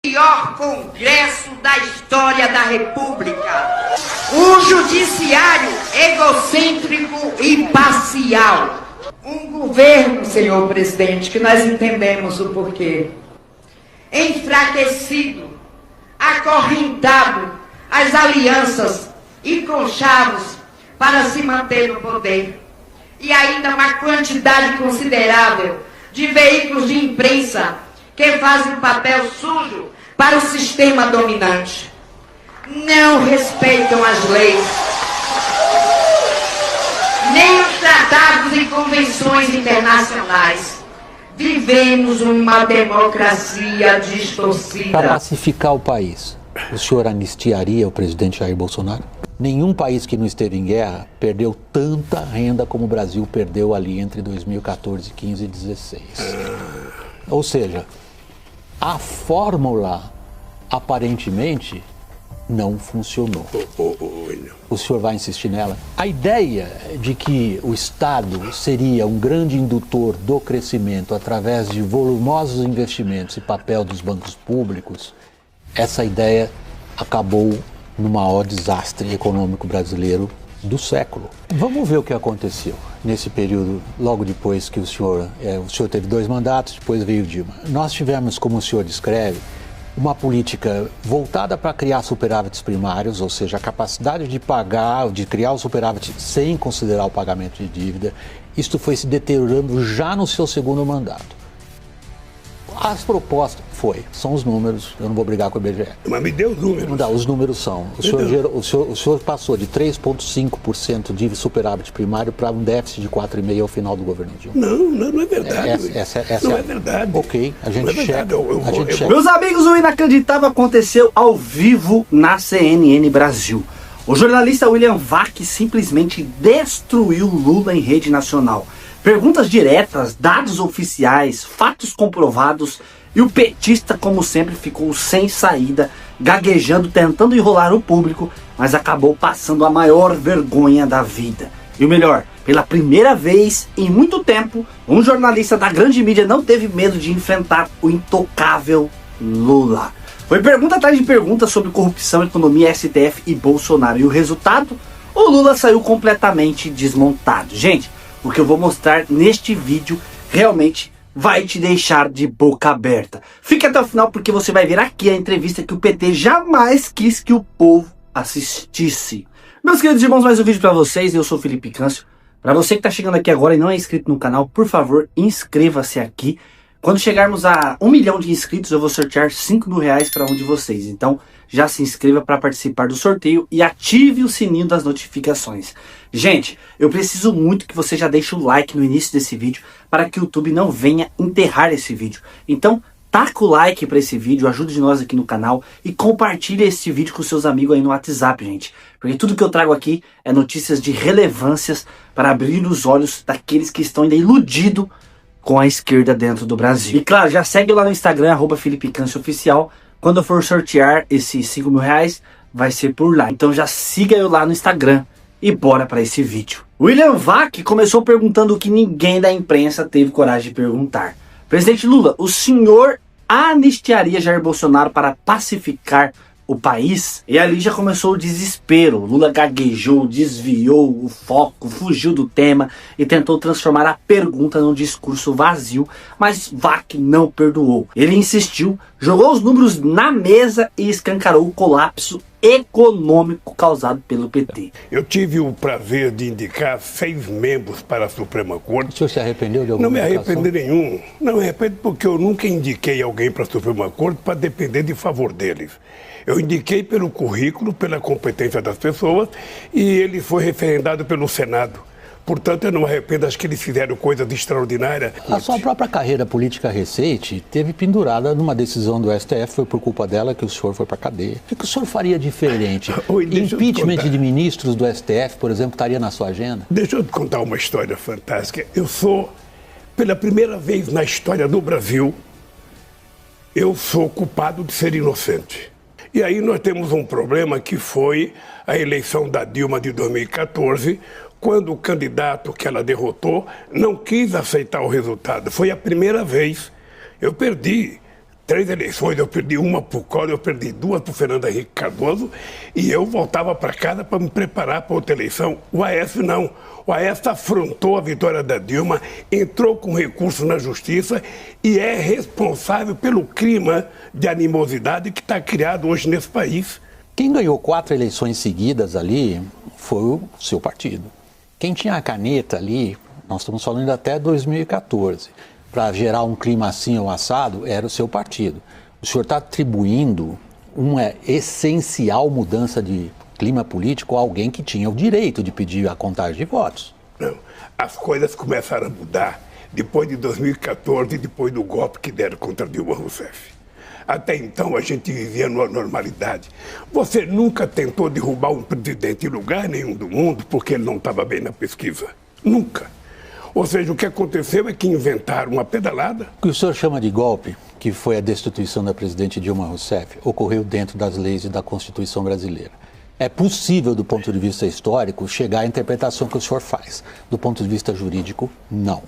Pior Congresso da história da República. Um judiciário egocêntrico e parcial. Um governo, senhor presidente, que nós entendemos o porquê. Enfraquecido, acorrentado às alianças e conchavos para se manter no poder. E ainda uma quantidade considerável de veículos de imprensa que fazem um papel sujo para o sistema dominante. Não respeitam as leis, nem os tratados e convenções internacionais. Vivemos uma democracia distorcida. Para pacificar o país, o senhor anistiaria o presidente Jair Bolsonaro? Nenhum país que não esteve em guerra perdeu tanta renda como o Brasil perdeu ali entre 2014, 15 e 16. Ou seja, a fórmula aparentemente não funcionou. O senhor vai insistir nela? A ideia de que o Estado seria um grande indutor do crescimento através de volumosos investimentos e papel dos bancos públicos, essa ideia acabou no maior desastre econômico brasileiro do século. Vamos ver o que aconteceu nesse período, logo depois que o senhor teve 2 mandatos, depois veio Dilma. Nós tivemos, como o senhor descreve, uma política voltada para criar superávites primários, ou seja, a capacidade de pagar, de criar o superávit sem considerar o pagamento de dívida. Isto foi se deteriorando já no seu 2º mandato. As propostas, são os números, eu não vou brigar com o IBGE. Mas me deu os números. Não, os números são. O senhor passou de 3,5% de superávit primário para um déficit de 4,5% ao final do governo Dilma. Não é verdade. Essa não é verdade. Ok, a gente checa. Meus amigos, o inacreditável aconteceu ao vivo na CNN Brasil. O jornalista William Vac simplesmente destruiu Lula em rede nacional. Perguntas diretas, dados oficiais, fatos comprovados, e o petista, como sempre, ficou sem saída, gaguejando, tentando enrolar o público, mas acabou passando a maior vergonha da vida. E o melhor, pela primeira vez em muito tempo, um jornalista da grande mídia não teve medo de enfrentar o intocável Lula. Foi pergunta atrás de pergunta sobre corrupção, economia, STF e Bolsonaro. E o resultado? O Lula saiu completamente desmontado. Gente, o que eu vou mostrar neste vídeo realmente vai te deixar de boca aberta. Fique até o final porque você vai ver aqui a entrevista que o PT jamais quis que o povo assistisse. Meus queridos irmãos, mais um vídeo para vocês. Eu sou o Felipe Câncio. Para você que está chegando aqui agora e não é inscrito no canal, por favor, inscreva-se aqui. Quando chegarmos a 1 milhão de inscritos, eu vou sortear R$5.000 para um de vocês. Então, já se inscreva para participar do sorteio e ative o sininho das notificações. Gente, eu preciso muito que você já deixe o like no início desse vídeo para que o YouTube não venha enterrar esse vídeo. Então, taca o like para esse vídeo, ajude nós aqui no canal e compartilhe esse vídeo com seus amigos aí no WhatsApp, gente. Porque tudo que eu trago aqui é notícias de relevâncias para abrir os olhos daqueles que estão ainda iludidos com a esquerda dentro do Brasil. E claro, já segue lá no Instagram, @FelipeCâncioOficial. Quando eu for sortear esses R$5.000, vai ser por lá. Então já siga eu lá no Instagram e bora para esse vídeo. William Vac começou perguntando o que ninguém da imprensa teve coragem de perguntar. Presidente Lula, o senhor anistiaria Jair Bolsonaro para pacificar o país? E ali já começou o desespero. Lula gaguejou, desviou o foco, fugiu do tema e tentou transformar a pergunta num discurso vazio, mas Vac não perdoou. Ele insistiu, jogou os números na mesa e escancarou o colapso econômico causado pelo PT. Eu tive o prazer de indicar 6 membros para a Suprema Corte. O senhor se arrependeu de alguma Não me arrependo nenhum. Não me arrependo porque eu nunca indiquei alguém para a Suprema Corte para depender de favor deles. Eu indiquei pelo currículo, pela competência das pessoas e ele foi referendado pelo Senado. Portanto, eu não me arrependo, acho que eles fizeram coisas extraordinárias. A sua própria carreira política recente teve pendurada numa decisão do STF, foi por culpa dela que o senhor foi para a cadeia. O que o senhor faria diferente? Impeachment de ministros do STF, por exemplo, estaria na sua agenda? Deixa eu te contar uma história fantástica. Eu sou, pela primeira vez na história do Brasil, eu sou culpado de ser inocente. E aí nós temos um problema que foi a eleição da Dilma de 2014, quando o candidato que ela derrotou não quis aceitar o resultado. Foi a primeira vez. Eu perdi 3 eleições, eu perdi uma para o Collor, eu perdi 2 para o Fernando Henrique Cardoso, e eu voltava para casa para me preparar para outra eleição. O Aécio não. O Aécio afrontou a vitória da Dilma, entrou com recurso na justiça e é responsável pelo clima de animosidade que está criado hoje nesse país. Quem ganhou 4 eleições seguidas ali foi o seu partido. Quem tinha a caneta ali, nós estamos falando até 2014, para gerar um clima assim ou assado, era o seu partido. O senhor está atribuindo uma essencial mudança de clima político a alguém que tinha o direito de pedir a contagem de votos. Não, as coisas começaram a mudar depois de 2014, depois do golpe que deram contra Dilma Rousseff. Até então a gente vivia numa normalidade. Você nunca tentou derrubar um presidente em lugar nenhum do mundo porque ele não estava bem na pesquisa. Nunca. Ou seja, o que aconteceu é que inventaram uma pedalada. O que o senhor chama de golpe, que foi a destituição da presidente Dilma Rousseff, ocorreu dentro das leis e da Constituição brasileira. É possível, do ponto de vista histórico, chegar à interpretação que o senhor faz. Do ponto de vista jurídico, não.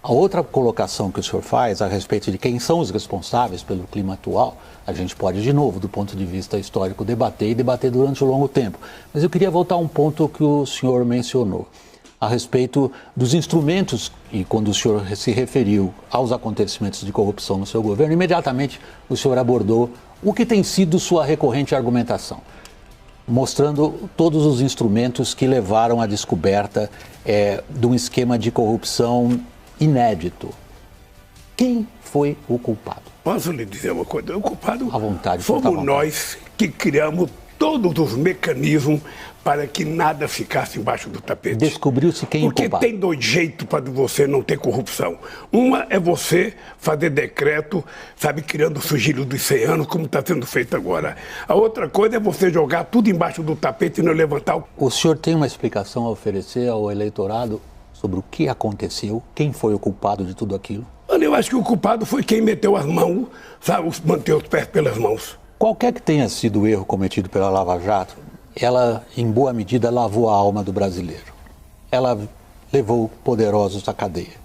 A outra colocação que o senhor faz a respeito de quem são os responsáveis pelo clima atual, a gente pode, de novo, do ponto de vista histórico, debater e debater durante um longo tempo. Mas eu queria voltar a um ponto que o senhor mencionou, a respeito dos instrumentos, e quando o senhor se referiu aos acontecimentos de corrupção no seu governo, imediatamente o senhor abordou o que tem sido sua recorrente argumentação, mostrando todos os instrumentos que levaram à descoberta de um esquema de corrupção inédito. Quem foi o culpado? Posso lhe dizer uma coisa? O culpado à vontade, fomos nós que criamos todos os mecanismos para que nada ficasse embaixo do tapete. Descobriu-se quem é o culpado. Porque tem 2 jeitos para você não ter corrupção. Uma é você fazer decreto, sabe, criando o sigilo dos 100 anos, como está sendo feito agora. A outra coisa é você jogar tudo embaixo do tapete e não levantar o... O senhor tem uma explicação a oferecer ao eleitorado sobre o que aconteceu? Quem foi o culpado de tudo aquilo? Olha, eu acho que o culpado foi quem meteu as mãos, sabe, manteve os pés pelas mãos. Qualquer que tenha sido o erro cometido pela Lava Jato, ela, em boa medida, lavou a alma do brasileiro. Ela levou poderosos à cadeia.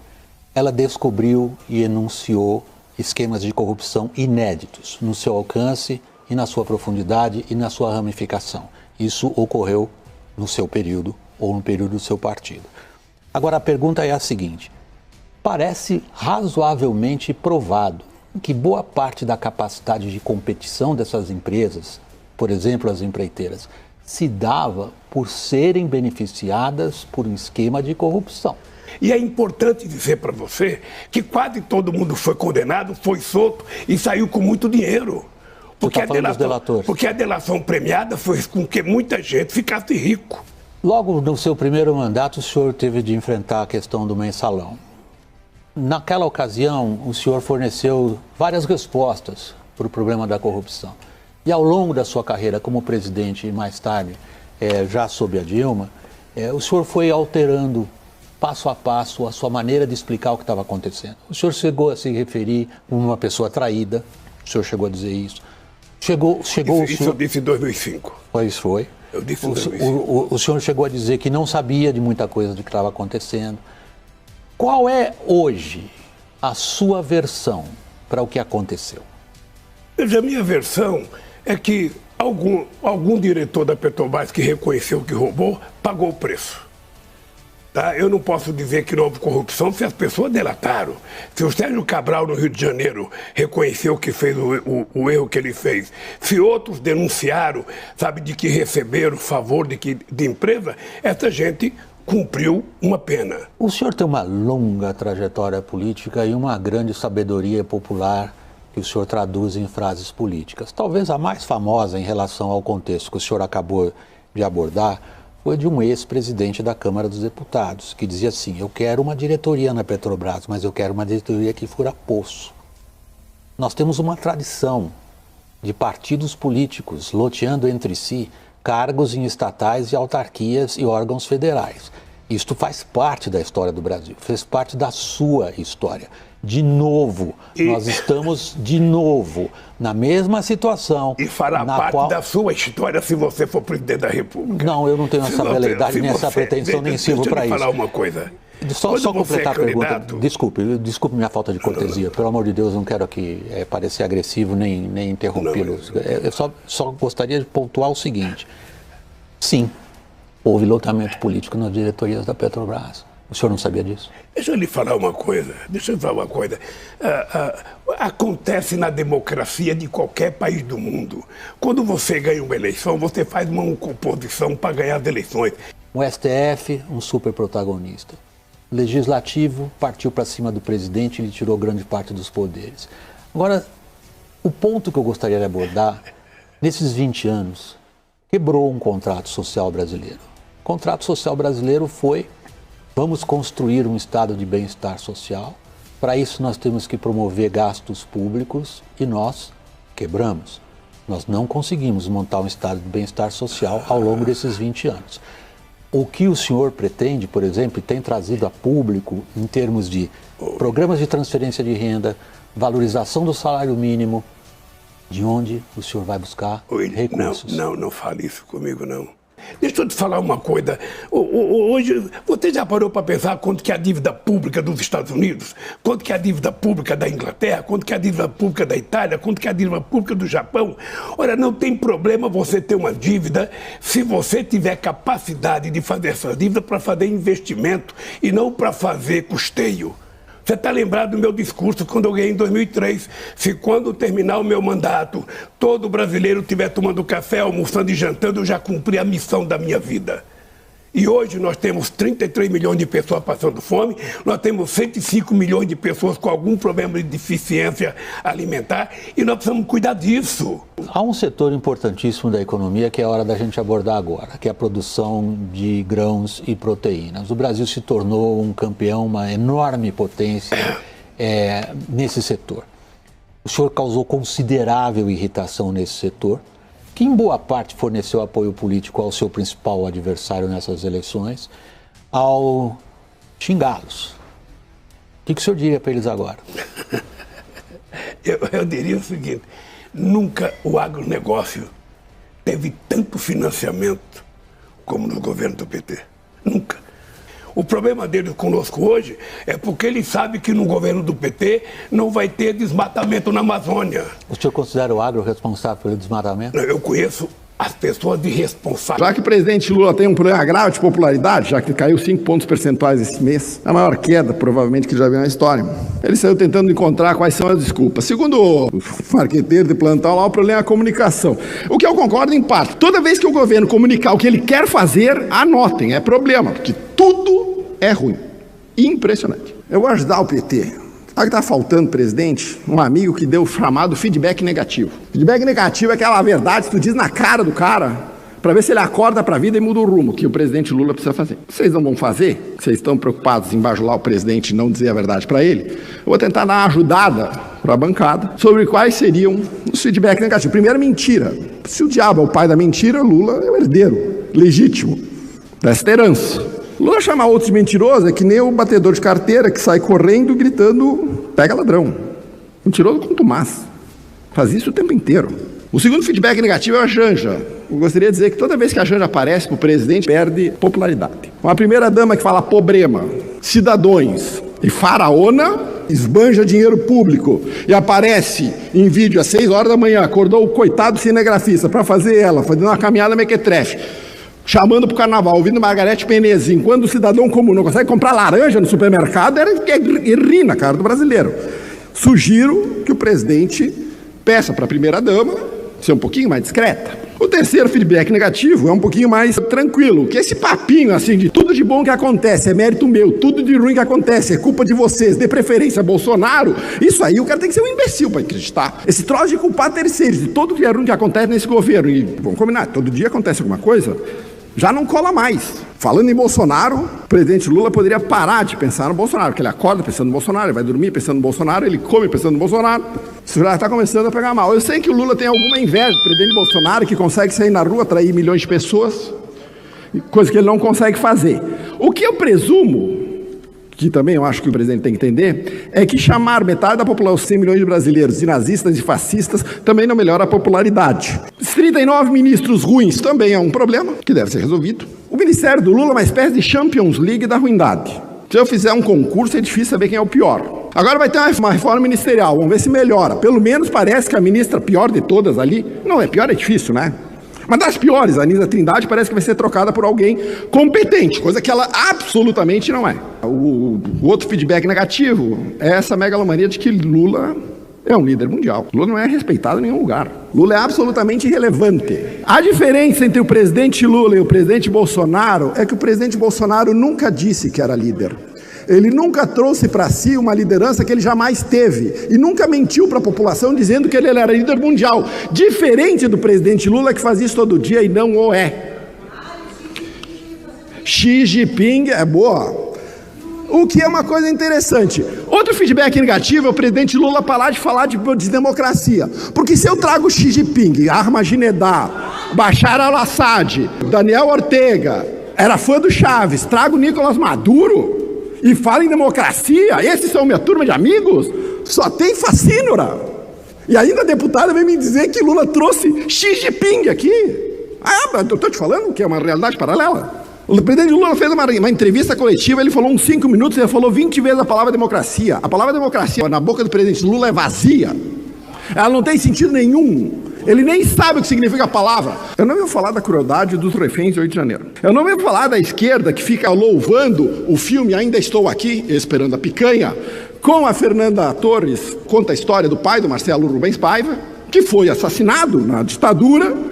Ela descobriu e enunciou esquemas de corrupção inéditos no seu alcance e na sua profundidade e na sua ramificação. Isso ocorreu no seu período ou no período do seu partido. Agora, a pergunta é a seguinte: parece razoavelmente provado que boa parte da capacidade de competição dessas empresas, por exemplo, as empreiteiras, se dava por serem beneficiadas por um esquema de corrupção. E é importante dizer para você que quase todo mundo foi condenado, foi solto e saiu com muito dinheiro. Porque a delação premiada foi com que muita gente ficasse rico. Logo no seu primeiro mandato, o senhor teve de enfrentar a questão do mensalão. Naquela ocasião, o senhor forneceu várias respostas para o problema da corrupção. E ao longo da sua carreira como presidente e mais tarde, já sob a Dilma, o senhor foi alterando passo a passo a sua maneira de explicar o que estava acontecendo. O senhor chegou a se referir como uma pessoa traída, o senhor chegou a dizer isso. Isso eu disse em 2005. Pois foi. Eu disse em 2005. O senhor chegou a dizer que não sabia de muita coisa do que estava acontecendo. Qual é hoje a sua versão para o que aconteceu? A minha versão é que algum diretor da Petrobras que reconheceu que roubou, pagou o preço. Tá? Eu não posso dizer que não houve corrupção se as pessoas delataram. Se o Sérgio Cabral, no Rio de Janeiro, reconheceu que fez o erro que ele fez, se outros denunciaram, sabe, de que receberam favor de empresa, essa gente cumpriu uma pena. O senhor tem uma longa trajetória política e uma grande sabedoria popular que o senhor traduz em frases políticas. Talvez a mais famosa em relação ao contexto que o senhor acabou de abordar foi de um ex-presidente da Câmara dos Deputados, que dizia assim: eu quero uma diretoria na Petrobras, mas eu quero uma diretoria que fura poço. Nós temos uma tradição de partidos políticos loteando entre si cargos em estatais e autarquias e órgãos federais. Isto faz parte da história do Brasil, fez parte da sua história. De novo, nós estamos de novo na mesma situação. E fará parte da sua história se você for presidente da República. Não, eu não tenho essa veleidade, nem essa pretensão, nem sirvo para isso. Deixa eu falar uma coisa. Só completar a pergunta. Desculpe minha falta de cortesia. Pelo amor de Deus, não quero aqui parecer agressivo nem interrompê-lo. Eu só gostaria de pontuar o seguinte. Sim, houve loteamento político nas diretorias da Petrobras. O senhor não sabia disso? Deixa eu lhe falar uma coisa. Acontece na democracia de qualquer país do mundo. Quando você ganha uma eleição, você faz uma composição para ganhar as eleições. O STF, um super protagonista. O Legislativo partiu para cima do presidente e lhe tirou grande parte dos poderes. Agora, o ponto que eu gostaria de abordar, nesses 20 anos, quebrou um contrato social brasileiro. O contrato social brasileiro foi: vamos construir um estado de bem-estar social. Para isso nós temos que promover gastos públicos e nós quebramos. Nós não conseguimos montar um estado de bem-estar social ao longo desses 20 anos. O que o senhor pretende, por exemplo, e tem trazido a público em termos de programas de transferência de renda, valorização do salário mínimo, de onde o senhor vai buscar recursos? Não fale isso comigo, não. Deixa eu te falar uma coisa. Hoje, você já parou para pensar quanto que é a dívida pública dos Estados Unidos? Quanto que é a dívida pública da Inglaterra? Quanto que é a dívida pública da Itália? Quanto que é a dívida pública do Japão? Ora, não tem problema você ter uma dívida se você tiver capacidade de fazer essa dívida para fazer investimento e não para fazer custeio. Você está lembrado do meu discurso quando eu ganhei em 2003? Se quando terminar o meu mandato, todo brasileiro estiver tomando café, almoçando e jantando, eu já cumpri a missão da minha vida. E hoje nós temos 33 milhões de pessoas passando fome, nós temos 105 milhões de pessoas com algum problema de deficiência alimentar e nós precisamos cuidar disso. Há um setor importantíssimo da economia que é hora da gente abordar agora, que é a produção de grãos e proteínas. O Brasil se tornou um campeão, uma enorme potência nesse setor. O senhor causou considerável irritação nesse setor, que em boa parte forneceu apoio político ao seu principal adversário nessas eleições, ao xingá-los. O que o senhor diria para eles agora? Eu diria o seguinte: nunca o agronegócio teve tanto financiamento como no governo do PT. Nunca. O problema deles conosco hoje é porque eles sabem que no governo do PT não vai ter desmatamento na Amazônia. O senhor considera o agro responsável pelo desmatamento? Eu conheço as pessoas de responsáveis. Já que o presidente Lula tem um problema grave de popularidade, já que caiu 5 pontos percentuais esse mês, a maior queda, provavelmente, que já viu na história, ele saiu tentando encontrar quais são as desculpas. Segundo o marqueteiro de plantão lá, o problema é a comunicação. O que eu concordo em parte. Toda vez que o governo comunicar o que ele quer fazer, anotem, é problema, porque tudo é ruim. Impressionante. Eu vou ajudar o PT. Sabe o que está faltando, presidente? Um amigo que deu o chamado feedback negativo. Feedback negativo é aquela verdade que tu diz na cara do cara para ver se ele acorda para a vida e muda o rumo, que o presidente Lula precisa fazer. Vocês não vão fazer? Vocês estão preocupados em bajular o presidente e não dizer a verdade para ele? Eu vou tentar dar uma ajudada para a bancada sobre quais seriam os feedbacks negativos. Primeiro, mentira. Se o diabo é o pai da mentira, Lula é o herdeiro legítimo desta herança. Lula chamar outros de mentiroso é que nem o batedor de carteira que sai correndo gritando: pega ladrão. Mentiroso com Tomás. Faz isso o tempo inteiro. O segundo feedback negativo é a Janja. Eu gostaria de dizer que toda vez que a Janja aparece para o presidente, perde popularidade. Uma primeira-dama que fala problema, cidadãos e faraona, esbanja dinheiro público e aparece em vídeo às 6 horas da manhã, acordou o coitado cinegrafista para fazer ela, fazendo uma caminhada mequetrefe, chamando para o carnaval, ouvindo Margarete Menezes, enquanto o cidadão comum não consegue comprar laranja no supermercado, ri na cara do brasileiro. Sugiro que o presidente peça para a primeira-dama ser um pouquinho mais discreta. O terceiro feedback negativo é um pouquinho mais tranquilo, que esse papinho assim de tudo de bom que acontece é mérito meu, tudo de ruim que acontece é culpa de vocês, de preferência Bolsonaro, isso aí o cara tem que ser um imbecil para acreditar. Esse troço de culpar terceiros de tudo que é ruim que acontece nesse governo, e vamos combinar, todo dia acontece alguma coisa, já não cola mais. Falando em Bolsonaro, o presidente Lula poderia parar de pensar no Bolsonaro, porque ele acorda pensando no Bolsonaro, ele vai dormir pensando no Bolsonaro, ele come pensando no Bolsonaro. Isso já está começando a pegar mal. Eu sei que o Lula tem alguma inveja do presidente Bolsonaro, que consegue sair na rua, atrair milhões de pessoas, coisa que ele não consegue fazer. O que eu presumo, que também eu acho que o presidente tem que entender, é que chamar metade da população, 100 milhões de brasileiros, de nazistas e fascistas, também não melhora a popularidade. Os 39 ministros ruins também é um problema, que deve ser resolvido. O ministério do Lula é uma espécie de Champions League da ruindade. Se eu fizer um concurso, é difícil saber quem é o pior. Agora vai ter uma reforma ministerial, vamos ver se melhora. Pelo menos parece que a ministra pior de todas ali... Não, pior é difícil, né? Mas das piores, a Anísia Trindade parece que vai ser trocada por alguém competente, coisa que ela absolutamente não é. O outro feedback negativo é essa megalomania de que Lula é um líder mundial. Lula não é respeitado em nenhum lugar. Lula é absolutamente irrelevante. A diferença entre o presidente Lula e o presidente Bolsonaro é que o presidente Bolsonaro nunca disse que era líder. Ele nunca trouxe para si uma liderança que ele jamais teve e nunca mentiu para a população dizendo que ele era líder mundial, diferente do presidente Lula, que faz isso todo dia e não o é. Xi Jinping é boa. O que é uma coisa interessante. Outro feedback negativo é o presidente Lula parar de falar de democracia. Porque se eu trago Xi Jinping, Ahmadinejad, Bashar al-Assad, Daniel Ortega, era fã do Chaves, trago Nicolás Maduro e falo em democracia, esses são minha turma de amigos, só tem facínora. E ainda a deputada vem me dizer que Lula trouxe Xi Jinping aqui. Mas eu estou te falando que é uma realidade paralela. O presidente Lula fez uma entrevista coletiva, ele falou uns 5 minutos, ele falou 20 vezes a palavra democracia. A palavra democracia na boca do presidente Lula é vazia. Ela não tem sentido nenhum. Ele nem sabe o que significa a palavra. Eu não vou falar da crueldade dos reféns de 8 de janeiro. Eu não vou falar da esquerda que fica louvando o filme Ainda Estou Aqui, Esperando a Picanha, com a Fernanda Torres, conta a história do pai do Marcelo Rubens Paiva, que foi assassinado na ditadura,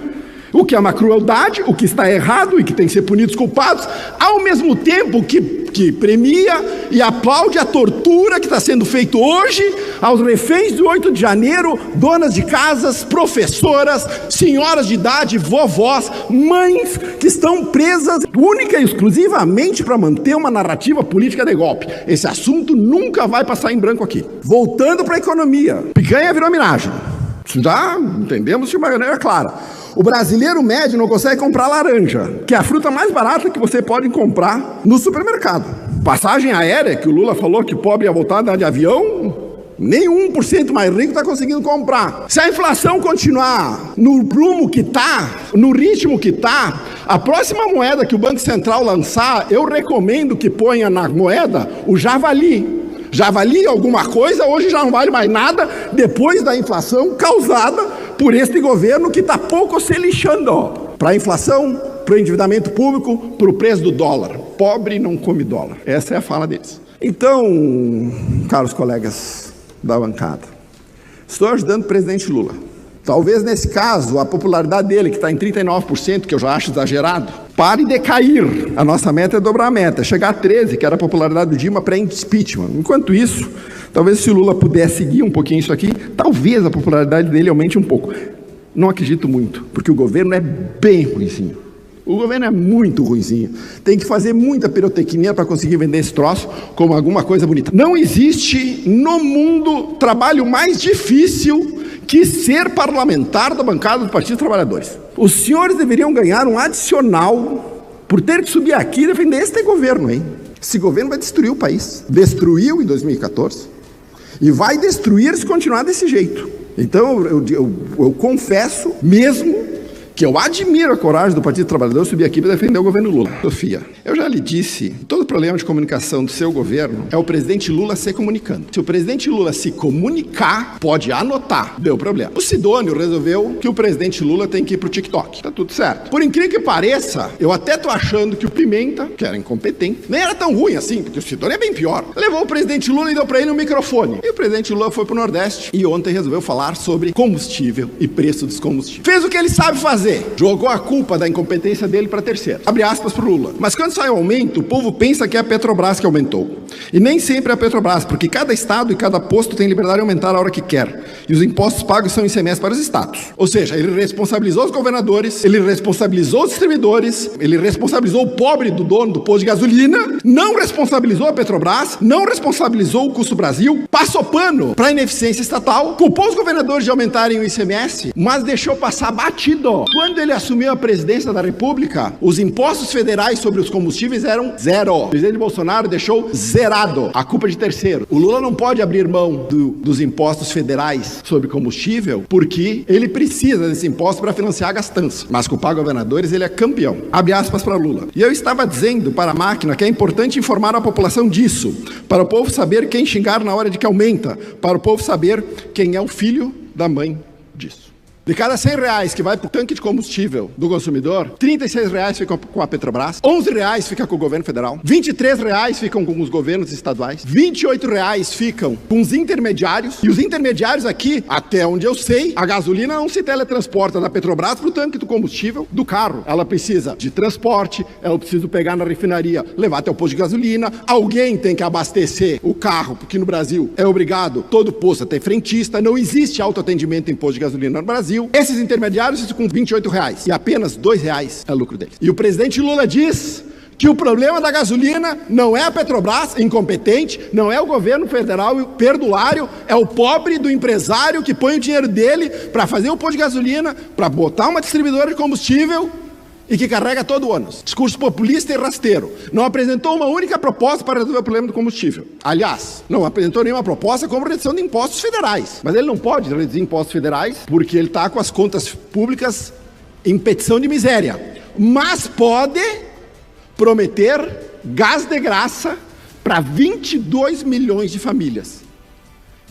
o que é uma crueldade, o que está errado e que tem que ser punidos culpados, ao mesmo tempo que premia e aplaude a tortura que está sendo feita hoje aos reféns do 8 de janeiro, donas de casas, professoras, senhoras de idade, vovós, mães que estão presas única e exclusivamente para manter uma narrativa política de golpe. Esse assunto nunca vai passar em branco aqui. Voltando para a economia, picanha virou homenagem. Já entendemos de uma maneira clara. O brasileiro médio não consegue comprar laranja, que é a fruta mais barata que você pode comprar no supermercado. Passagem aérea, que o Lula falou que pobre ia voltar a andar de avião, nem 1% mais rico está conseguindo comprar. Se a inflação continuar no rumo que está, no ritmo que está, a próxima moeda que o Banco Central lançar, eu recomendo que ponha na moeda o javali. Já valia alguma coisa, hoje já não vale mais nada, depois da inflação causada por este governo que está pouco se lixando para a inflação, para o endividamento público, para o preço do dólar. Pobre não come dólar. Essa é a fala deles. Então, caros colegas da bancada, estou ajudando o presidente Lula. Talvez nesse caso, a popularidade dele, que está em 39%, que eu já acho exagerado, pare de cair. A nossa meta é dobrar a meta, chegar a 13%, que era a popularidade do Dilma pré-impeachment. Enquanto isso, talvez se o Lula puder seguir um pouquinho isso aqui, talvez a popularidade dele aumente um pouco. Não acredito muito, porque o governo é bem ruinzinho. O governo é muito ruinzinho. Tem que fazer muita pirotecnia para conseguir vender esse troço como alguma coisa bonita. Não existe no mundo trabalho mais difícil que ser parlamentar da bancada do Partido dos Trabalhadores. Os senhores deveriam ganhar um adicional por ter que subir aqui e defender este governo, hein? Esse governo vai destruir o país. Destruiu em 2014 e vai destruir se continuar desse jeito. Então eu confesso mesmo que eu admiro a coragem do Partido Trabalhador subir aqui para defender o governo Lula. Sofia, eu já lhe disse, todo problema de comunicação do seu governo é o presidente Lula se comunicando. Se o presidente Lula se comunicar, pode anotar, deu problema. O Sidônio resolveu que o presidente Lula tem que ir pro TikTok. Tá tudo certo. Por incrível que pareça, eu até tô achando que o Pimenta, que era incompetente, nem era tão ruim assim, porque o Sidônio é bem pior. Levou o presidente Lula e deu para ele um microfone. E o presidente Lula foi pro Nordeste e ontem resolveu falar sobre combustível e preço dos combustíveis. Fez o que ele sabe fazer. Jogou a culpa da incompetência dele para terceiro. Abre aspas para o Lula. Mas quando sai o aumento, o povo pensa que é a Petrobras que aumentou. E nem sempre é a Petrobras, porque cada estado e cada posto tem liberdade de aumentar a hora que quer. E os impostos pagos são ICMS para os estados. Ou seja, ele responsabilizou os governadores, ele responsabilizou os distribuidores, ele responsabilizou o pobre do dono do posto de gasolina, não responsabilizou a Petrobras, não responsabilizou o Custo Brasil, passou pano para a ineficiência estatal, culpou os governadores de aumentarem o ICMS, mas deixou passar batido. Quando ele assumiu a presidência da República, os impostos federais sobre os combustíveis eram zero. O presidente Bolsonaro deixou zerado. A culpa de terceiro. O Lula não pode abrir mão dos impostos federais sobre combustível, porque ele precisa desse imposto para financiar a gastança. Mas culpar governadores, ele é campeão. Abre aspas para Lula. E eu estava dizendo para a máquina que é importante informar a população disso, para o povo saber quem xingar na hora de que aumenta, para o povo saber quem é o filho da mãe disso. De cada R$100 que vai para o tanque de combustível do consumidor, R$36 ficam com a Petrobras, R$11 fica com o governo federal, R$23 ficam com os governos estaduais, R$28 ficam com os intermediários, e os intermediários aqui, até onde eu sei, a gasolina não se teletransporta da Petrobras para o tanque do combustível do carro. Ela precisa de transporte, ela precisa pegar na refinaria, levar até o posto de gasolina, alguém tem que abastecer o carro, porque no Brasil é obrigado todo posto a ter frentista, não existe autoatendimento em posto de gasolina no Brasil. Esses intermediários ficam com R$28 e apenas R$2 é lucro deles. E o presidente Lula diz que o problema da gasolina não é a Petrobras, incompetente, não é o governo federal perdulário, é o pobre do empresário que põe o dinheiro dele para fazer um posto de gasolina, para botar uma distribuidora de combustível e que carrega todo o ônus. Discurso populista e rasteiro. Não apresentou uma única proposta para resolver o problema do combustível. Aliás, não apresentou nenhuma proposta como redução de impostos federais. Mas ele não pode reduzir impostos federais porque ele está com as contas públicas em petição de miséria. Mas pode prometer gás de graça para 22 milhões de famílias,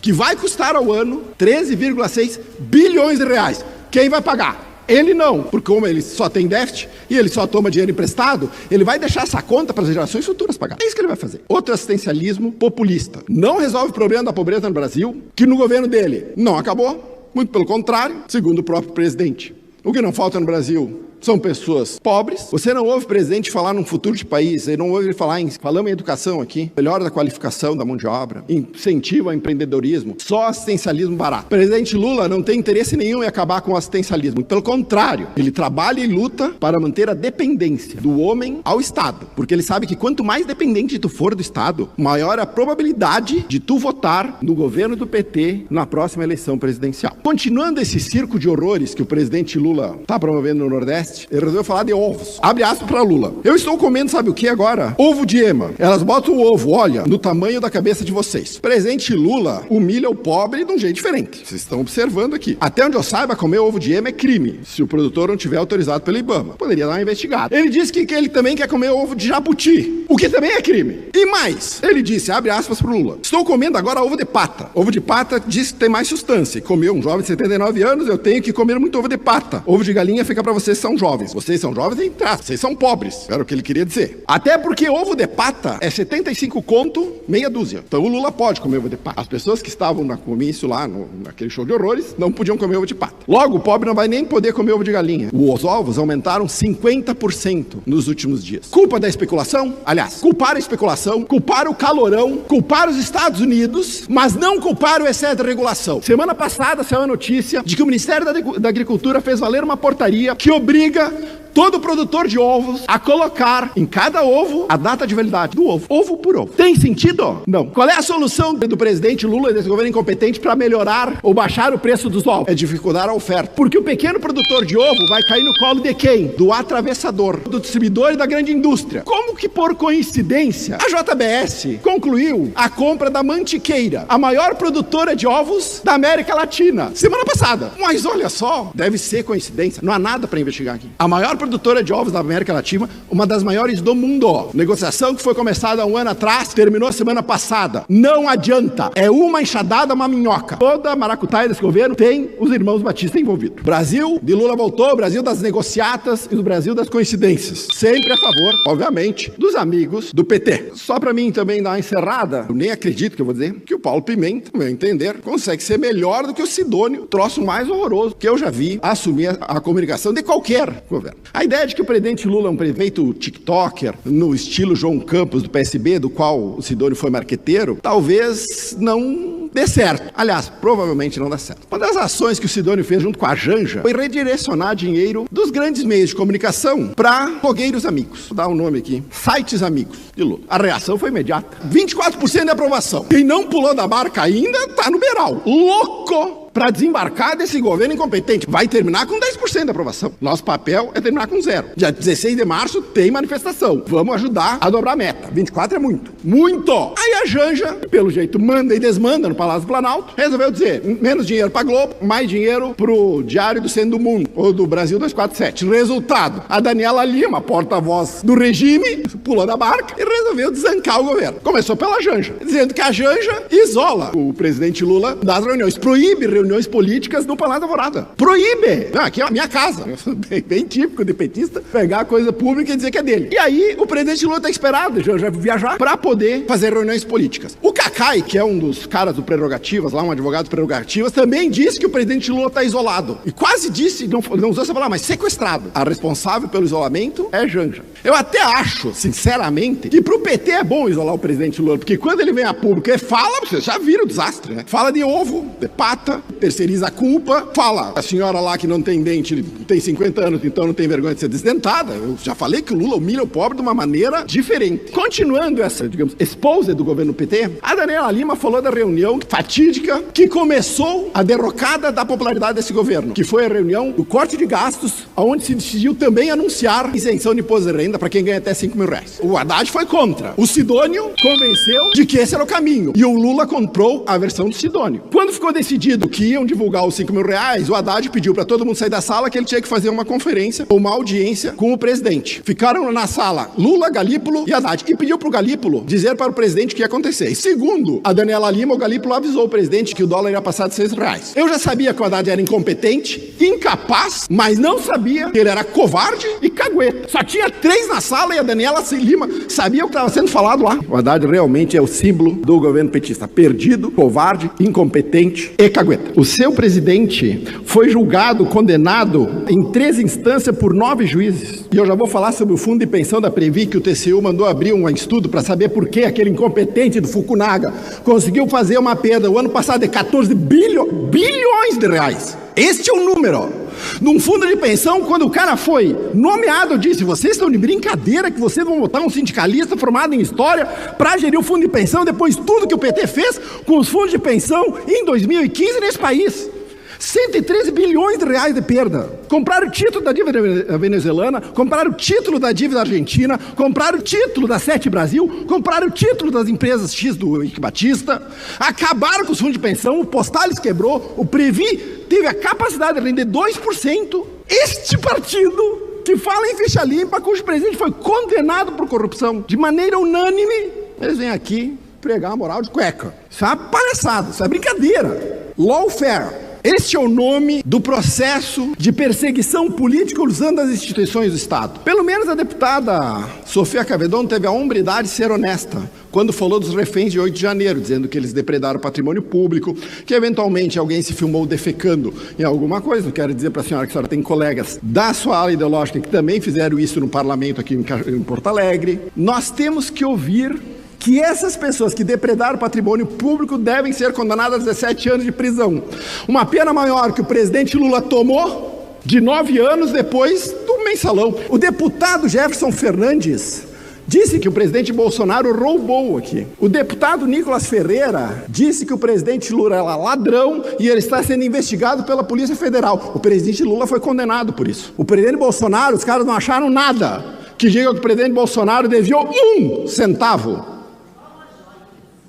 que vai custar ao ano 13,6 bilhões de reais. Quem vai pagar? Ele não, porque como ele só tem déficit e ele só toma dinheiro emprestado, ele vai deixar essa conta para as gerações futuras pagar. É isso que ele vai fazer. Outro assistencialismo populista. Não resolve o problema da pobreza no Brasil, que no governo dele não acabou, muito pelo contrário, segundo o próprio presidente. O que não falta no Brasil são pessoas pobres. Você não ouve o presidente falar num futuro de país, você não ouve ele falar falamos em educação aqui, melhora da qualificação da mão de obra, incentivo ao empreendedorismo, só assistencialismo barato. O presidente Lula não tem interesse nenhum em acabar com o assistencialismo, pelo contrário, ele trabalha e luta para manter a dependência do homem ao Estado, porque ele sabe que quanto mais dependente tu for do Estado, maior a probabilidade de tu votar no governo do PT na próxima eleição presidencial. Continuando esse circo de horrores que o presidente Lula está promovendo no Nordeste, ele resolveu falar de ovos. Abre aspas para Lula. Eu estou comendo, sabe o que agora? Ovo de ema. Elas botam o ovo, olha, no tamanho da cabeça de vocês. O presidente Lula humilha o pobre de um jeito diferente. Vocês estão observando aqui. Até onde eu saiba, comer ovo de ema é crime, se o produtor não tiver autorizado pelo IBAMA. Poderia dar uma investigada. Ele disse que ele também quer comer ovo de jabuti, o que também é crime. E mais, ele disse, abre aspas para Lula, estou comendo agora ovo de pata. Ovo de pata diz que tem mais substância. Comeu um jovem de 79 anos, eu tenho que comer muito ovo de pata. Ovo de galinha fica para vocês que são jovens. Vocês são jovens, vocês são pobres. Era o que ele queria dizer. Até porque ovo de pata é 75 conto, meia dúzia. Então o Lula pode comer ovo de pata. As pessoas que estavam na comício lá, naquele show de horrores, não podiam comer ovo de pata. Logo, o pobre não vai nem poder comer ovo de galinha. Os ovos aumentaram 50% nos últimos dias. Culpa da especulação? Aliás, culpar a especulação, culpar o calorão, culpar os Estados Unidos, mas não culpar o excesso de regulação. Semana passada saiu a notícia de que o Ministério da Agricultura fez valer uma portaria que obriga todo produtor de ovos a colocar em cada ovo a data de validade do ovo, ovo por ovo. Tem sentido? Não. Qual é a solução do presidente Lula e desse governo incompetente para melhorar ou baixar o preço dos ovos? É dificultar a oferta. Porque o pequeno produtor de ovo vai cair no colo de quem? Do atravessador, do distribuidor e da grande indústria. Como que por coincidência a JBS concluiu a compra da Mantiqueira, a maior produtora de ovos da América Latina, semana passada? Mas olha só, deve ser coincidência. Não há nada para investigar aqui. A maior produtora de ovos da América Latina, uma das maiores do mundo. Negociação que foi começada há um ano atrás, terminou semana passada. Não adianta. É uma enxadada, uma minhoca. Toda a maracutaia desse governo tem os irmãos Batista envolvidos. Brasil de Lula voltou, Brasil das negociatas e do Brasil das coincidências. Sempre a favor, obviamente, dos amigos do PT. Só para mim também dar uma encerrada, eu nem acredito que eu vou dizer, que o Paulo Pimenta, no meu entender, consegue ser melhor do que o Sidônio, troço mais horroroso que eu já vi assumir a comunicação de qualquer governo. A ideia de que o presidente Lula é um prefeito tiktoker, no estilo João Campos do PSB, do qual o Sidônio foi marqueteiro, talvez não não dê certo. Aliás, provavelmente não dá certo. Uma das ações que o Sidônio fez junto com a Janja foi redirecionar dinheiro dos grandes meios de comunicação para blogueiros amigos. Vou dar um nome aqui. Sites amigos de Lula. A reação foi imediata. 24% de aprovação. Quem não pulou da barca ainda tá no beiral. Louco para desembarcar desse governo incompetente. Vai terminar com 10% de aprovação. Nosso papel é terminar com 0. Dia 16 de março tem manifestação. Vamos ajudar a dobrar a meta. 24 é muito. Muito! Aí a Janja, pelo jeito, manda e desmanda no Palácio do Planalto, resolveu dizer, menos dinheiro pra Globo, mais dinheiro pro Diário do Centro do Mundo, ou do Brasil 247. Resultado, a Daniela Lima, porta-voz do regime, pulou da barca e resolveu desancar o governo. Começou pela Janja, dizendo que a Janja isola o presidente Lula das reuniões, proíbe reuniões políticas no Palácio da Alvorada. Proíbe! Não, aqui é a minha casa. Bem típico de petista, pegar a coisa pública e dizer que é dele. E aí, o presidente Lula tá esperado, já viajar, pra poder fazer reuniões políticas. O Cacai, que é um dos caras do Prerrogativas, lá um advogado do Prerrogativas, também disse que o presidente Lula tá isolado. E quase disse, não usou essa palavra, mas sequestrado. A responsável pelo isolamento é Janja. Eu até acho, sinceramente, que pro PT é bom isolar o presidente Lula, porque quando ele vem a público e fala, você já vira o desastre, né? Fala de ovo, de pata, terceiriza a culpa, fala, a senhora lá que não tem dente, tem 50 anos, então não tem vergonha de ser desdentada. Eu já falei que o Lula humilha o pobre de uma maneira diferente. Continuando essa, digamos, expose do governo PT, a Daniela Lima falou da reunião fatídica que começou a derrocada da popularidade desse governo, que foi a reunião do corte de gastos, onde se decidiu também anunciar isenção de imposto de renda para quem ganha até 5 mil reais. O Haddad foi contra. O Sidônio convenceu de que esse era o caminho. E o Lula comprou a versão do Sidônio. Quando ficou decidido que iam divulgar os 5 mil reais, o Haddad pediu para todo mundo sair da sala que ele tinha que fazer uma conferência ou uma audiência com o presidente. Ficaram na sala Lula, Galípolo e Haddad. E pediu pro Galípolo dizer para o presidente o que ia acontecer. E segundo a Daniela Lima, o Galípolo avisou o presidente que o dólar ia passar de 6 reais. Eu já sabia que o Haddad era incompetente, incapaz, mas não sabia que ele era covarde e cagueta. Só tinha 3 na sala e a Daniela Lima sabia o que estava sendo falado lá. O Haddad realmente é o símbolo do governo petista. Perdido, covarde, incompetente e cagueta. O seu presidente foi julgado, condenado em 3 instâncias por 9 juízes. E eu já vou falar sobre o fundo de pensão da Previ, que o TCU mandou abrir um estudo para saber por que aquele incompetente do Fukunaga conseguiu fazer uma perda o ano passado de 14 bilhões de reais. Este é o número. Num fundo de pensão, quando o cara foi nomeado, eu disse, vocês estão de brincadeira que vocês vão botar um sindicalista formado em história para gerir o fundo de pensão depois de tudo que o PT fez com os fundos de pensão em 2015 nesse país. 113 bilhões de reais de perda. Compraram o título da dívida venezuelana, compraram o título da dívida argentina, compraram o título da Sete Brasil, compraram o título das empresas X do Henrique Batista, acabaram com os fundos de pensão, o Postales quebrou, o Previ teve a capacidade de render 2%. Este partido que fala em ficha limpa, cujo presidente foi condenado por corrupção de maneira unânime, eles vêm aqui pregar a moral de cueca. Isso é uma palhaçada, isso é brincadeira. Lawfare. Este é o nome do processo de perseguição política usando as instituições do Estado. Pelo menos a deputada Sofia Cavedon teve a hombridade de ser honesta quando falou dos reféns de 8 de janeiro, dizendo que eles depredaram patrimônio público, que eventualmente alguém se filmou defecando em alguma coisa. Não quero dizer para a senhora que a senhora tem colegas da sua ala ideológica que também fizeram isso no parlamento aqui em Porto Alegre. Nós temos que ouvir que essas pessoas que depredaram patrimônio público devem ser condenadas a 17 anos de prisão. Uma pena maior que o presidente Lula tomou de 9 anos depois do mensalão. O deputado Jefferson Fernandes disse que o presidente Bolsonaro roubou aqui. O deputado Nicolas Ferreira disse que o presidente Lula era ladrão e ele está sendo investigado pela Polícia Federal. O presidente Lula foi condenado por isso. O presidente Bolsonaro, os caras não acharam nada que diga que o presidente Bolsonaro desviou 1 centavo.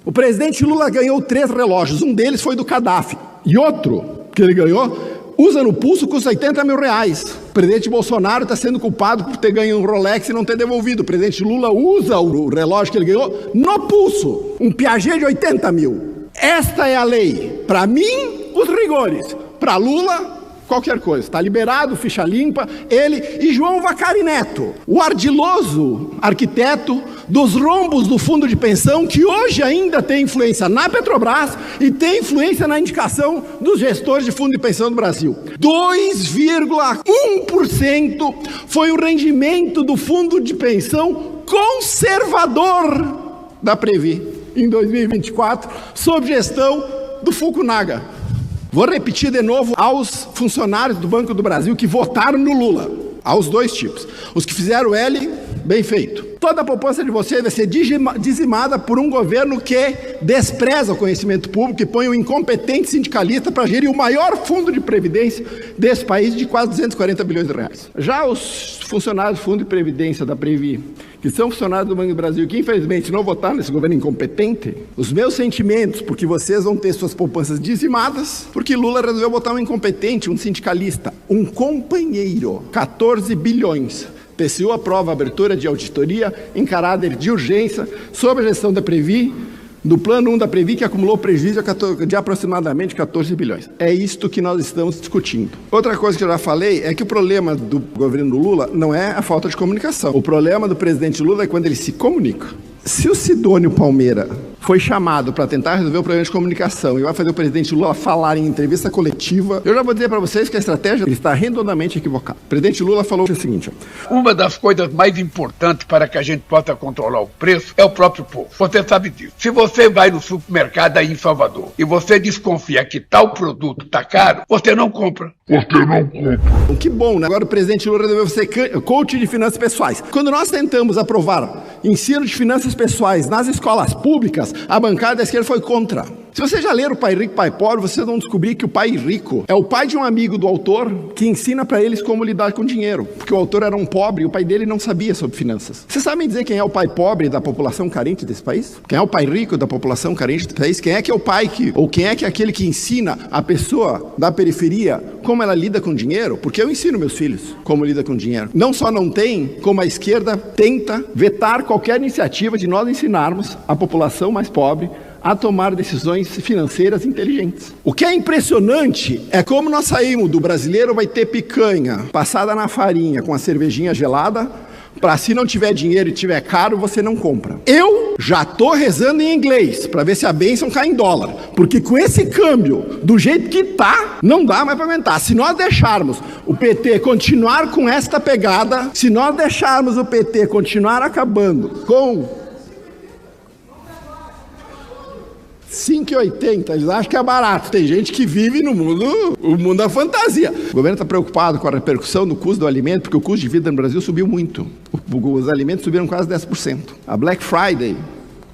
O presidente Lula ganhou 3 relógios, um deles foi do Gaddafi, e outro que ele ganhou, usa no pulso, custa 80 mil reais. O presidente Bolsonaro está sendo culpado por ter ganho um Rolex e não ter devolvido. O presidente Lula usa o relógio que ele ganhou no pulso, um Piaget de 80 mil. Esta é a lei. Para mim, os rigores. Para Lula, qualquer coisa. Está liberado, ficha limpa, ele e João Vacari Neto, o ardiloso arquiteto dos rombos do fundo de pensão, que hoje ainda tem influência na Petrobras e tem influência na indicação dos gestores de fundo de pensão do Brasil. 2,1% foi o rendimento do fundo de pensão conservador da Previ em 2024, sob gestão do Fukunaga. Vou repetir de novo aos funcionários do Banco do Brasil que votaram no Lula, aos dois tipos. Os que fizeram L, bem feito. Toda a poupança de vocês vai ser dizimada por um governo que despreza o conhecimento público e põe um incompetente sindicalista para gerir o maior fundo de previdência desse país de quase 240 bilhões de reais. Já os funcionários do Fundo de Previdência da Previ, que são funcionários do Banco do Brasil, que infelizmente não votaram nesse governo incompetente, os meus sentimentos, porque vocês vão ter suas poupanças dizimadas, porque Lula resolveu botar um incompetente, um sindicalista, um companheiro, 14 bilhões. TCU aprova a abertura de auditoria em caráter de urgência sobre a gestão da Previ, do plano 1 da Previ, que acumulou prejuízo de aproximadamente 14 bilhões. É isto que nós estamos discutindo. Outra coisa que eu já falei é que o problema do governo Lula não é a falta de comunicação. O problema do presidente Lula é quando ele se comunica. Se o Sidônio Palmeira foi chamado para tentar resolver o problema de comunicação e vai fazer o presidente Lula falar em entrevista coletiva, eu já vou dizer para vocês que a estratégia está redondamente equivocada. O presidente Lula falou o seguinte: uma das coisas mais importantes para que a gente possa controlar o preço é o próprio povo. Você sabe disso. Se você vai no supermercado aí em Salvador e você desconfia que tal produto está caro, você não compra. Que bom, né? Agora o presidente Lula resolveu ser coach de finanças pessoais. Quando nós tentamos aprovar ensino de finanças pessoais nas escolas públicas, a bancada da esquerda foi contra. Se vocês já leram Pai Rico, Pai Pobre, vocês vão descobrir que o pai rico é o pai de um amigo do autor que ensina para eles como lidar com dinheiro. Porque o autor era um pobre e o pai dele não sabia sobre finanças. Vocês sabem dizer quem é o pai pobre da população carente desse país? Quem é o pai rico da população carente desse país? Quem é que é o pai ou quem é que é aquele que ensina a pessoa da periferia como ela lida com dinheiro? Porque eu ensino meus filhos como lida com dinheiro. Não só não tem, como a esquerda tenta vetar qualquer iniciativa de nós ensinarmos a população mais pobre a tomar decisões financeiras inteligentes. O que é impressionante é como nós saímos do brasileiro vai ter picanha passada na farinha com a cervejinha gelada, para se não tiver dinheiro e tiver caro, você não compra. Eu já tô rezando em inglês para ver se a bênção cai em dólar, porque com esse câmbio, do jeito que tá, não dá mais para aguentar. Se nós deixarmos o PT continuar com esta pegada, se nós deixarmos o PT continuar acabando com 5,80, eles acham que é barato. Tem gente que vive no mundo, o mundo da fantasia. O governo está preocupado com a repercussão do custo do alimento, porque o custo de vida no Brasil subiu muito. Os alimentos subiram quase 10%. A Black Friday,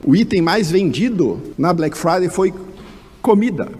o item mais vendido na Black Friday foi comida.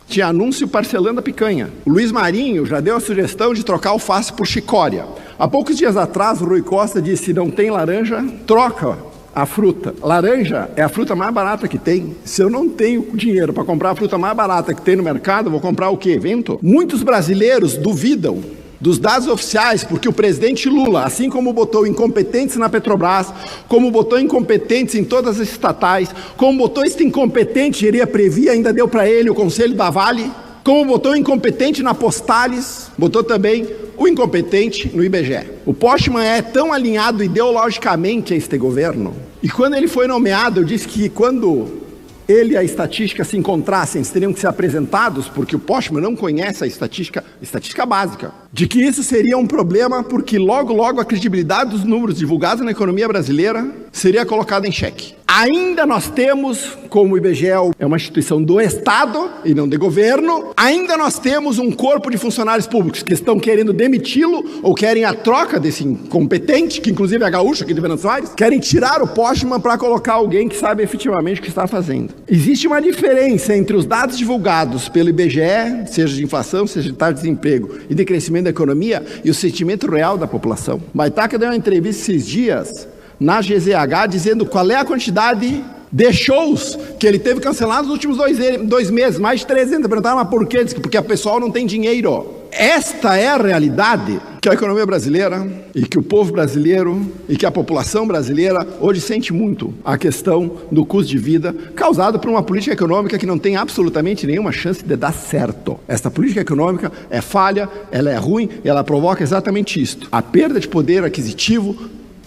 Tinha anúncio parcelando a picanha. O Luiz Marinho já deu a sugestão de trocar alface por chicória. Há poucos dias atrás, o Rui Costa disse: não tem laranja, troca a fruta. Laranja é a fruta mais barata que tem. Se eu não tenho dinheiro para comprar a fruta mais barata que tem no mercado, eu vou comprar o quê? Vento? Muitos brasileiros duvidam dos dados oficiais, porque o presidente Lula, assim como botou incompetentes na Petrobras, como botou incompetentes em todas as estatais, como botou este incompetente gerir a Previ, ainda deu para ele o conselho da Vale, como botou incompetente na Postales, botou também o incompetente no IBGE. O Postman é tão alinhado ideologicamente a este governo, e quando ele foi nomeado, eu disse que quando ele e a estatística se encontrassem, eles teriam que ser apresentados, porque o Postman não conhece a estatística básica, de que isso seria um problema, porque logo a credibilidade dos números divulgados na economia brasileira seria colocada em xeque. Ainda nós temos, como o IBGE é uma instituição do Estado e não de governo, ainda nós temos um corpo de funcionários públicos que estão querendo demiti-lo ou querem a troca desse incompetente, que inclusive é gaúcho aqui de Buenos Aires, querem tirar o Postman para colocar alguém que sabe efetivamente o que está fazendo. Existe uma diferença entre os dados divulgados pelo IBGE, seja de inflação, seja de taxa de desemprego e de crescimento da economia, e o sentimento real da população. Baitaca deu uma entrevista esses dias na GZH, dizendo qual é a quantidade de shows que ele teve cancelados nos últimos 2 meses, mais de 300. Perguntaram, mas por quê? Diz que porque o pessoal não tem dinheiro. Esta é a realidade que a economia brasileira e que o povo brasileiro e que a população brasileira hoje sente muito a questão do custo de vida causado por uma política econômica que não tem absolutamente nenhuma chance de dar certo. Esta política econômica é falha, ela é ruim e ela provoca exatamente isto: a perda de poder aquisitivo,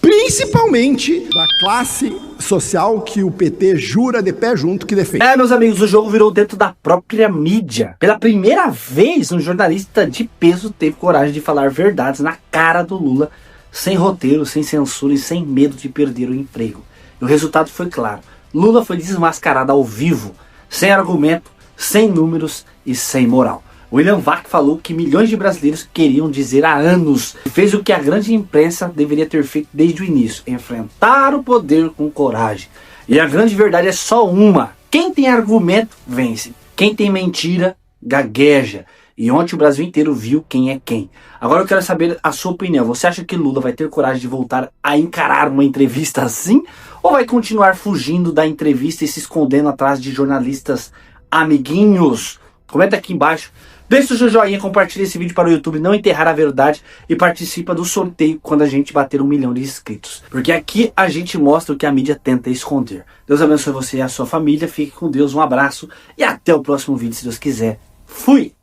principalmente da classe social que o PT jura de pé junto que defende. Meus amigos, o jogo virou dentro da própria mídia. Pela primeira vez, um jornalista de peso teve coragem de falar verdades na cara do Lula, sem roteiro, sem censura e sem medo de perder o emprego. E o resultado foi claro. Lula foi desmascarado ao vivo, sem argumento, sem números e sem moral. William Vac falou que milhões de brasileiros queriam dizer há anos, e fez o que a grande imprensa deveria ter feito desde o início: enfrentar o poder com coragem. E a grande verdade é só uma: quem tem argumento vence, quem tem mentira gagueja. E ontem o Brasil inteiro viu quem é quem. Agora eu quero saber a sua opinião. Você acha que Lula vai ter coragem de voltar a encarar uma entrevista assim? Ou vai continuar fugindo da entrevista e se escondendo atrás de jornalistas amiguinhos? Comenta aqui embaixo. Deixe o seu joinha, compartilhe esse vídeo para o YouTube não enterrar a verdade e participa do sorteio quando a gente bater 1 milhão de inscritos. Porque aqui a gente mostra o que a mídia tenta esconder. Deus abençoe você e a sua família. Fique com Deus, um abraço e até o próximo vídeo, se Deus quiser. Fui!